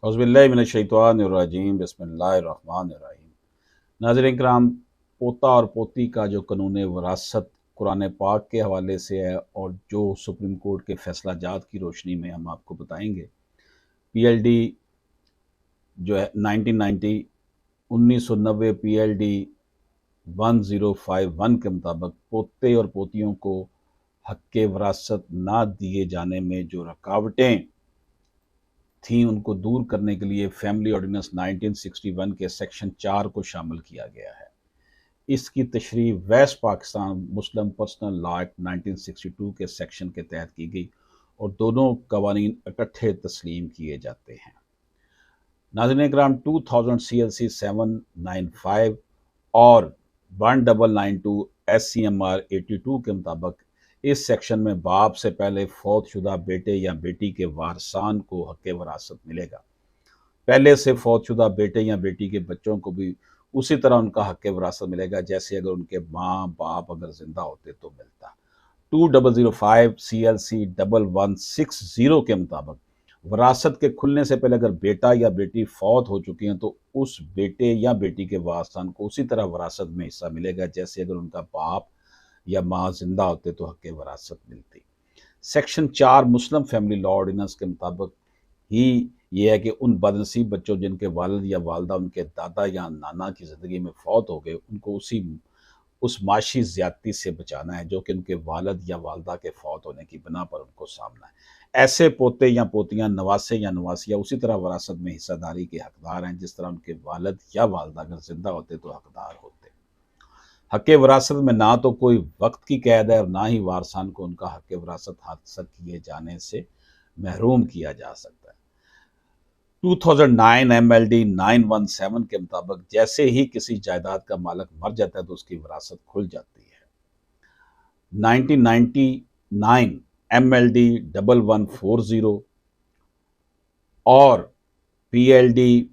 औज़ुबिल्लाहि बिस्मिल्लाहिर्रहमानिर्रहीम। नाज़रीन किराम, पोता और पोती का जो कानून वरासत कुरान पाक के हवाले से है और जो सुप्रीम कोर्ट के फैसला जात की रोशनी में हम आपको बताएंगे। पीएलडी जो है 1990 1990 पीएलडी 1051 के मुताबिक पोते और पोतियों को हक़ वरासत ना दिए जाने में जो रुकावटें थी उनको दूर करने के लिए फैमिली ऑर्डिनेंस 1961 के सेक्शन 4 को शामिल किया गया है। इसकी तशरीह वेस्ट पाकिस्तान मुस्लिम पर्सनल लॉ एक्ट 1962 के सेक्शन के तहत की गई और दोनों कवानीन इकट्ठे तस्लीम किए जाते हैं। नाज़रीन इकराम, 2000 CLC 795 और 1992 SCMR 82 के मुताबिक इस सेक्शन में बाप से पहले फौतशुदा बेटे या बेटी के वारसान को हक़ वरासत मिलेगा। पहले से फौतशुदा बेटे या बेटी के बच्चों को भी उसी तरह उनका हक़ वरासत मिलेगा जैसे अगर उनके माँ बाप अगर जिंदा होते तो मिलता। 2005 CLC 1160 के मुताबिक वरासत के खुलने से पहले अगर बेटा या बेटी फौत हो चुकी हैं तो उस बेटे या बेटी के वारसान को उसी तरह वरासत में हिस्सा मिलेगा जैसे अगर उनका बाप या माँ जिंदा होते तो हक़ वरासत मिलती। Section 4 Muslim family law ordinance के मुताबिक ही ये है कि उन बदनसीब बच्चों जिनके वालिद या वालदा उनके दादा या नाना की ज़िंदगी में फौत हो गए उनको उस माशी ज़्यादती से बचाना है जो कि उनके वालिद या वालदा के फौत होने की बिना पर उनको सामना है। ऐसे पोते या पोतियाँ, नवासे या नवासिया उसी तरह वरासत में हिस्सेदारी के हकदार हैं जिस तरह उनके वालिद या वालदा अगर जिंदा होते तो हकदार होते। हक़ वरासत में ना तो कोई वक्त की कैद है और ना ही वारसान को उनका हक़ वरासत हासिल किए जाने से महरूम किया जा सकता है। 2009 MLD 917 के मुताबिक जैसे ही किसी जायदाद का मालिक मर जाता है तो उसकी विरासत खुल जाती है। 1999 MLD 1140 और PLD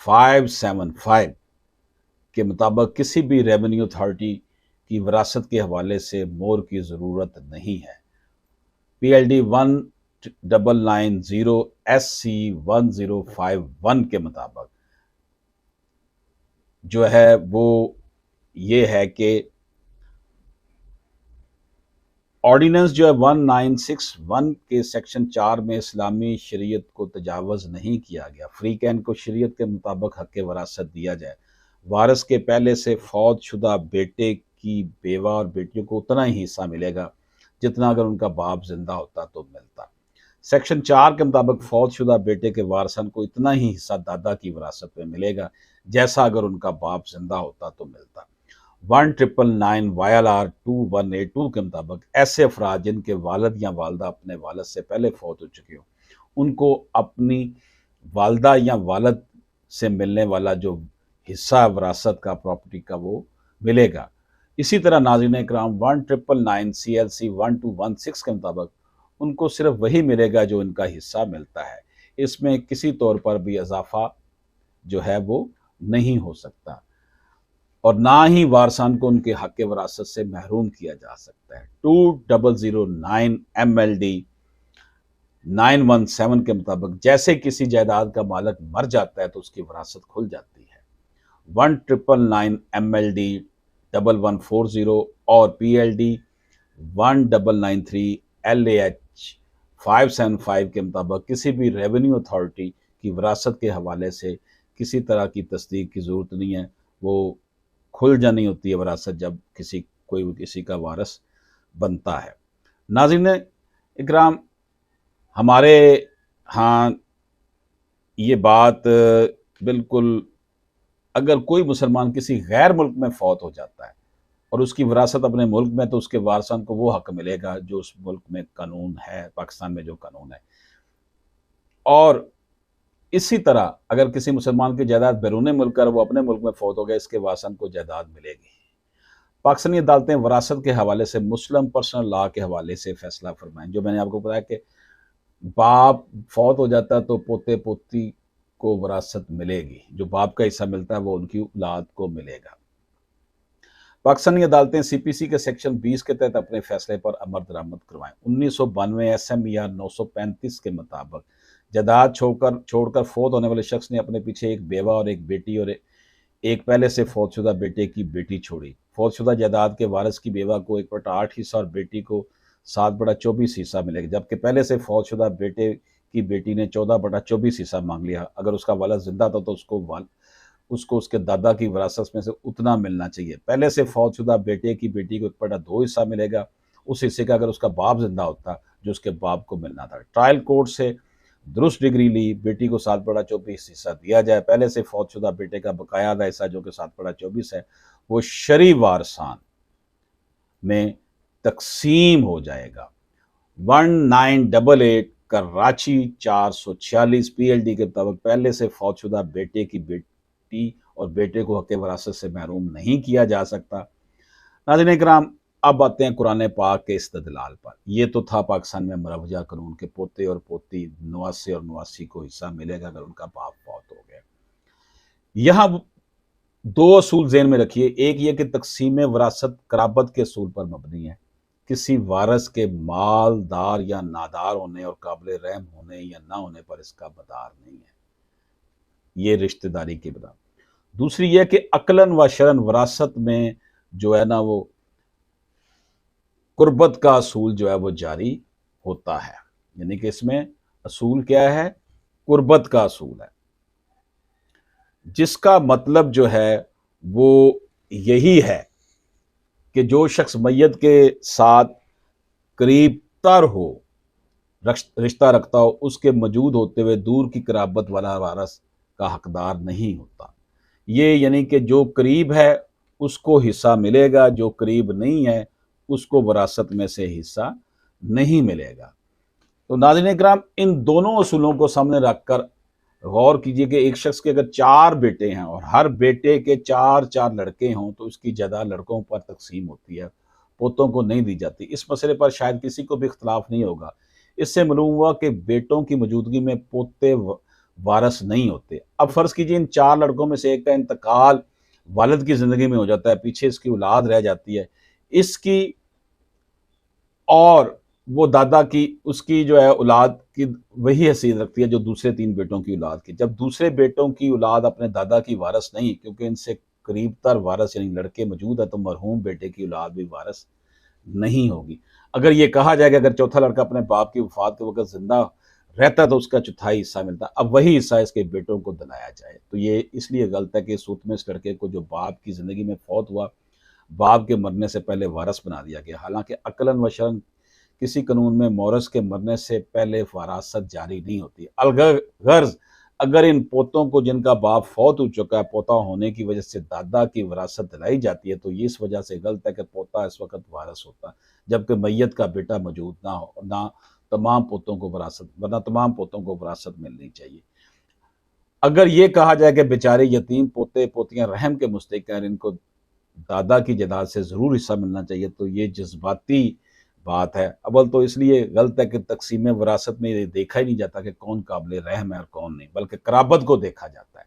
1993 के मुताबिक किसी भी रेवेन्यू अथॉरिटी की विरासत के हवाले से मोहर की ज़रूरत नहीं है। PLD 1990 SC 1051 के मुताबिक जो है वो ये है कि ऑर्डिनेंस जो है 1961 के सेक्शन 4 में इस्लामी शरीयत को तजावज़ नहीं किया गया। फ्री कैन को शरीयत के मुताबिक हक़ वरासत दिया जाए। वारिस के पहले से फौत शुदा बेटे की बेवा और बेटियों को उतना ही हिस्सा मिलेगा जितना अगर उनका बाप जिंदा होता तो मिलता। सेक्शन 4 के मुताबिक फौतशुदा बेटे के वारसन को इतना ही हिस्सा दादा की विरासत में मिलेगा जैसा अगर उनका बाप जिंदा होता तो मिलता। 1999 YLR 2182 के मुताबिक ऐसे अफराद जिनके वालिद या वालदा अपने वालिद से पहले फौत हो चुके हों उनको अपनी वालदा या वालिद से मिलने वाला जो हिस्सा विरासत का प्रॉपर्टी का वो मिलेगा। इसी तरह नाज़रीन इकराम 1999 CLC 1216 के मुताबिक उनको सिर्फ वही मिलेगा जो इनका हिस्सा मिलता है। इसमें किसी तौर पर भी इजाफा जो है वो नहीं हो सकता और ना ही वारसान को उनके हक़ वरासत से महरूम किया जा सकता है। 2009 MLD 917 के मुताबिक जैसे किसी जायदाद का मालिक मर जाता है तो उसकी वरासत खुल जाती है। 1999 MLD 1140 और PLD 1993 LAH 575 के मुताबिक किसी भी रेवेन्यू अथॉरिटी की विरासत के हवाले से किसी तरह की तस्दीक की ज़रूरत नहीं है। वो खुल जानी होती है विरासत जब कोई किसी का वारिस बनता है। नाज़रीन इकराम, हमारे यहाँ ये बात बिल्कुल, अगर कोई मुसलमान किसी गैर मुल्क में फौत हो जाता है और उसकी विरासत अपने मुल्क में तो उसके वारसान को वो हक मिलेगा जो उस मुल्क में कानून है, पाकिस्तान में जो कानून है। और इसी तरह अगर किसी मुसलमान की जायदाद बैरून मुल्क और वो अपने मुल्क में फौत हो गया इसके वारसान को जायदाद मिलेगी। पाकिस्तानी अदालतें वरासत के हवाले से मुस्लिम पर्सनल लॉ के हवाले से फैसला फरमाएं। जो मैंने आपको बताया कि बाप फौत हो जाता है तो पोते पोती को वरासत मिलेगी, जो बाप का हिस्सा मिलता है वो उनकी औलाद को मिलेगा। पाकिस्तानी अदालतें सीपीसी के सेक्शन 20 के तहत अपने फैसले पर अमल दरामद करवाएं। 1992 SMER 935 के मुताबिक जायदाद छोड़कर फोत होने वाले शख्स ने अपने पीछे एक बेवा और एक बेटी और एक पहले से फौतशुदा बेटे की बेटी छोड़ी। फौतशुदा जायदाद के वारिस की बेवा को 1/8 हिस्सा और बेटी को 7/24 हिस्सा मिलेगा, जबकि पहले से फौतशुदा बेटे की बेटी ने 14/24 हिस्सा मांग लिया। अगर उसका वालिद जिंदा था तो उसको उसके दादा की विरासत में से उतना मिलना चाहिए। पहले से फौतशुदा बेटे की बेटी को 1/2 हिस्सा मिलेगा उस हिस्से का, अगर उसका बाप जिंदा होता जो उसके बाप को मिलना था। ट्रायल कोर्ट से दुरुस्त डिग्री ली, बेटी को 7/24 हिस्सा दिया जाए। पहले से फौतशुदा बेटे का बकाया हिस्सा जो कि 7/24 है वो शरई वारसान में तकसीम हो जाएगा। 1988 कराची 446 PLD के मुताबिक पहले से फौतशुदा बेटे की बेटी और बेटे को हक़ वरासत से महरूम नहीं किया जा सकता। नाज़रीन इकराम, अब आते हैं कुरान पाक के इस्तदलाल पर। ये तो था पाकिस्तान में मरवजा कानून के पोते और पोती नवासे और नवासी को हिस्सा मिलेगा अगर उनका बाप फौत हो गया। यहाँ दो असूल ज़हन में रखिए। एक ये कि तकसीम वरासत कराबत के असूल पर मबनी है, किसी वारस के मालदार या नादार होने और काबिल रहम होने या ना होने पर इसका मदार नहीं है, ये रिश्तेदारी की बता। दूसरी यह कि अकलन व शरन वरासत में जो है ना वो कुर्बत का असूल जो है वो जारी होता है, यानी कि इसमें असूल क्या है? कुर्बत का असूल है, जिसका मतलब जो है वो यही है कि जो शख्स मैयत के साथ करीब तर हो, रिश्ता रखता हो, उसके मौजूद होते हुए दूर की कराबत वाला वारस का हकदार नहीं होता। ये यानी कि जो करीब है उसको हिस्सा मिलेगा, जो करीब नहीं है उसको वरासत में से हिस्सा नहीं मिलेगा। तो नाज़रीन इकराम, इन दोनों असूलों को सामने रखकर गौर कीजिए कि एक शख्स के अगर 4 बेटे हैं और हर बेटे के 4 लड़के हों तो उसकी जायदाद लड़कों पर तकसीम होती है, पोतों को नहीं दी जाती। इस मसले पर शायद किसी को भी इख्तलाफ नहीं होगा। इससे मालूम हुआ कि बेटों की मौजूदगी में पोते वारस नहीं होते। अब फर्ज कीजिए इन 4 लड़कों में से एक का इंतकाल वालिद की ज़िंदगी में हो जाता है, पीछे इसकी औलाद रह जाती है, इसकी और वो दादा की उसकी जो है औलाद की वही हैसियत रखती है जो दूसरे 3 बेटों की औलाद की। जब दूसरे बेटों की औलाद अपने दादा की वारस नहीं, क्योंकि इनसे करीब तर वारस यानी लड़के मौजूद है, तो मरहूम बेटे की औलाद भी वारस नहीं होगी। अगर ये कहा जाए कि अगर चौथा लड़का अपने बाप की वफात के वक्त जिंदा रहता तो उसका चौथाई हिस्सा मिलता, अब वही हिस्सा इसके बेटों को दिलाया जाए, तो ये इसलिए गलत है कि सूत में इस लड़के को जो बाप की ज़िंदगी में फौत हुआ, बाप के मरने से पहले वारस बना दिया गया। हालांकि अकलन व शरन किसी कानून में मौरस के मरने से पहले वरासत जारी नहीं होती। अलगर्ज अगर इन पोतों को जिनका बाप फौत हो चुका है पोता होने की वजह से दादा की वरासत दिलाई जाती है, तो ये इस वजह से गलत है कि पोता इस वक्त वारस होता, जबकि मैयत का बेटा मौजूद ना हो, ना तमाम पोतों को वरासत, वरना तमाम पोतों को वरासत मिलनी चाहिए। अगर ये कहा जाए कि बेचारे यतीम पोते पोतियां रहम के मुस्तहिक हैं, इनको दादा की जायदाद से ज़रूर हिस्सा मिलना चाहिए, तो ये जज्बाती बात है। अव्वल तो इसलिए गलत है कि तकसीम वरासत में ये देखा ही नहीं जाता कि कौन काबिल रहम है और कौन नहीं, बल्कि कराबत को देखा जाता है।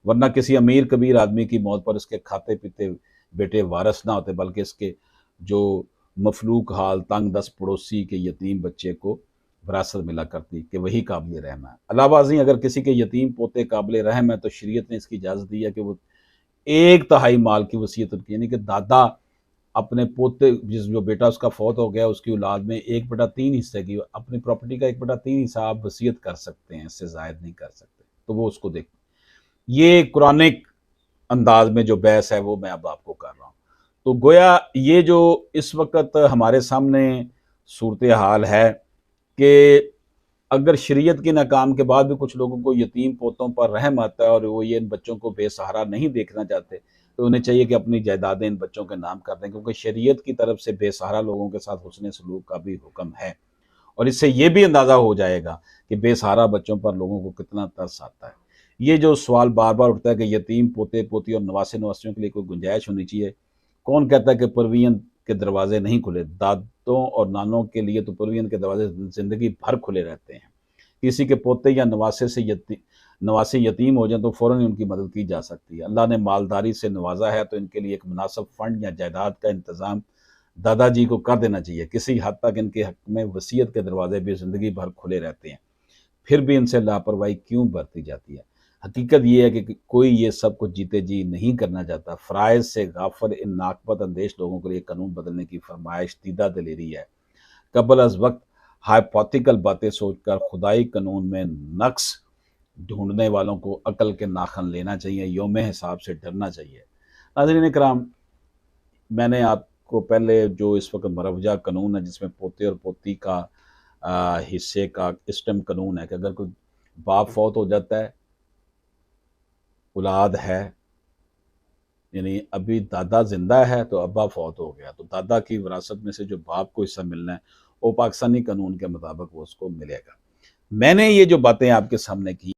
वरना किसी अमीर कबीर आदमी की मौत पर इसके खाते पीते बेटे वारस ना होते, बल्कि इसके जो मफलूक हाल तंग दस्त पड़ोसी के यतीम बच्चे को विरासत मिला करती कि वही काबिल रहम है। अलावाज़ी अगर किसी के यतीम पोते काबिल रहम है तो शरीयत ने इसकी इजाज़त दी है कि वो 1/3 माल की वसीयत उनकी, यानी कि दादा अपने पोते जो बेटा उसका फौत हो गया उसकी औलाद में 1/3 हिस्से की अपनी प्रॉपर्टी का 1/3 हिस्सा आप वसीयत कर सकते हैं, इससे ज़ायद नहीं कर सकते, तो वो उसको देख। ये कुरानिक अंदाज में जो बहस है वो मैं अब आपको कर रहा हूँ। तो गोया ये जो इस वक्त हमारे सामने सूरत हाल है कि अगर शरीयत के नाकाम के बाद भी कुछ लोगों को यतीम पोतों पर रहम आता है और वो ये इन बच्चों को बेसहारा नहीं देखना चाहते, तो उन्हें चाहिए कि अपनी जायदादें इन बच्चों के नाम कर दें, क्योंकि शरीयत की तरफ से बेसहारा लोगों के साथ हुस्न सलूक का भी हुक्म है। और इससे ये भी अंदाज़ा हो जाएगा कि बेसहारा बच्चों पर लोगों को कितना तरस आता है। ये जो सवाल बार बार उठता है कि यतीम पोते पोती और नवासे नवासियों के लिए कोई गुंजाइश होनी चाहिए, कौन कहता है कि परवीन के दरवाजे नहीं खुले? दादों और नानों के लिए तो परवीन के दरवाजे ज़िंदगी भर खुले रहते हैं। किसी के पोते या नवासे से नवासे यतीम हो जाएं तो फ़ौरन ही उनकी मदद की जा सकती है। अल्लाह ने मालदारी से नवाजा है तो इनके लिए एक मुनासिब फ़ंड या जायदाद का इंतज़ाम दादाजी को कर देना चाहिए। किसी हद तक इनके हक़ में वसीयत के दरवाज़े भी ज़िंदगी भर खुले रहते हैं, फिर भी इनसे लापरवाही क्यों बरती जाती है? हकीकत ये है कि कोई ये सब कुछ जीते जी नहीं करना चाहता। फ़राइज़ से गाफ़िल इन नाक़बत अंदेश लोगों के लिए कानून बदलने की फ़रमाइश दीदा दिलेरी है। कबल अज़ वक़्त हाइपोथेटिकल बातें सोचकर खुदाई कानून में नक़्स ढूँढने वालों को अक़ल के नाख़न लेना चाहिए, यौम हिसाब से डरना चाहिए। नाज़रीन किराम, मैंने आपको पहले जो इस वक़्त मरवजा कानून है जिसमें पोते और पोती का हिस्से का इस्टम कानून है कि अगर कोई बाप फ़ौत हो जाता है, औलाद है, यानी अभी दादा ज़िंदा है तो अब्बा फ़ौत हो गया, तो दादा की विरासत में से जो बाप को हिस्सा मिलना है, वो पाकिस्तानी कानून के मुताबिक वो उसको मिलेगा। मैंने ये जो बातें आपके सामने की